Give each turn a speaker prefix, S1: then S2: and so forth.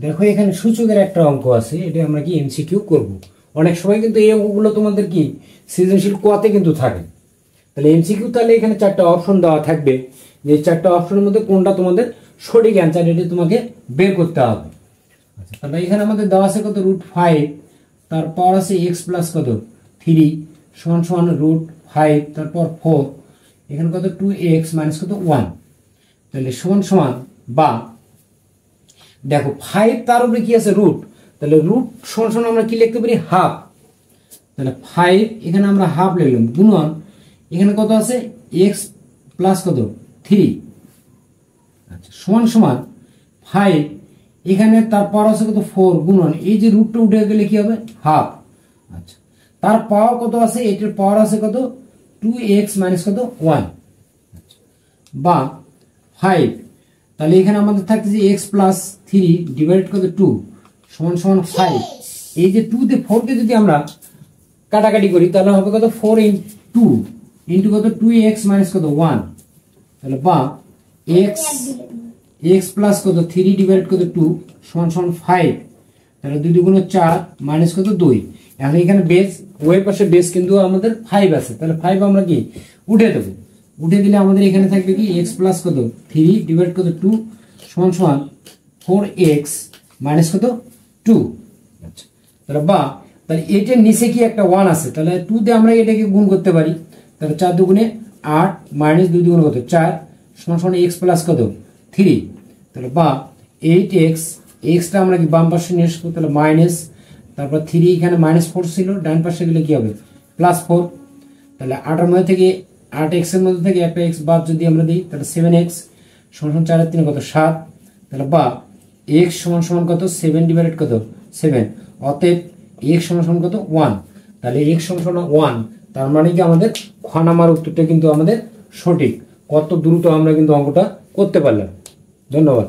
S1: দেখো এখানে সূচকের একটা অঙ্ক আছে, এটা আমরা কি এমসিকিউ করব। অনেক সময় কিন্তু এই অঙ্কগুলো তোমাদের কি সৃজনশীল কোয়াতে কিন্তু থাকে। তাহলে এমসিকিউ, তাহলে এখানে চারটা অপশন দেওয়া থাকবে, যে চারটা অপশনের মধ্যে কোনটা তোমাদের সঠিক অ্যান্সার, এটা তোমাকে বের করতে হবে। আচ্ছা, তাহলে এখানে আমাদের দেওয়া আছে কত, √5, তারপর আছে এক্স প্লাস কত 3 সমান সমান √5, তারপর 4, এখানে কত 2x মাইনাস কত 1, তাহলে সমান সমান, বা দেখো 5 তার উপরে কি আছে রুট, তাহলে রুট সমান সমান আমরা কি লিখতে পারি হাফ, তাহলে 5 এখানে আমরা হাফ লিখলাম, গুণন এখানে কত আছে x প্লাস কত 3, আচ্ছা সমান সমান 5 এখানে তারপর আছে কত 4, গুণন এই যে রুটটা উঠে গেলে কি হবে হাফ, আচ্ছা তার পাওয়ার কত আছে, এটার পাওয়ার আছে কত 2x মাইনাস কত 1, বা 5, তাহলে এখানে আমাদের থাকতেছে x প্লাস 3 ডিভাইড কত 2 সমান সমান 5, এই যে 2 তে 4 কে যদি আমরা কাটাকাটি করি তাহলে হবে কত 4 ইনটু ইনটু কত 2x মাইনাস কত 1, তাহলে বা x প্লাস কত 3 ডিভাইড কত 2 সমান সমান 5, তাহলে 2 2 গুণ 4 মাইনাস কত 2, এখন এখানে বেস ওয়ের পাশে বেস কিন্তু আমাদের 5 আছে, তাহলে 5 আমরা কি উঠে দেবো, উঠে দিলে আমাদের এখানে থাকবে কি x প্লাস কত 3 ডিভাইড কত 2 সমান সমান 4x মাইনাস কত 2, আচ্ছা তাহলে বা তাহলে এটার নিচে কি একটা 1 আছে, তাহলে 2 দিয়ে আমরা এটাকে গুণ করতে পারি, তাহলে 4 দুগুণে 8 মাইনাস 2 দুগুণে কত 4 সমান সমান x প্লাস কত 3, তাহলে বা 8x, টা আমরা কি বাম পাশে নিয়ে আসবো, তাহলে মাইনাস, তারপর 3 এখানে -4 ছিল, ডান পাশে গেলে কি হবে +4, তাহলে 8 এর মধ্যে থেকে 8x এর মধ্যে থেকে একটা x বাদ যদি আমরা দিই তাহলে 7x সমান 4 আর 3 কত 7, তাহলে বা x সমান সমান কত 7 ডিভাইডেড কত 7, অতএব x সমান সমান কত 1, তাহলে x সমান সমান 1, তার মানে কি আমাদের খ নাম্বার উত্তরটা কিন্তু আমাদের সঠিক। কত দ্রুত আমরা কিন্তু অঙ্কটা করতে পারলাম। ধন্যবাদ।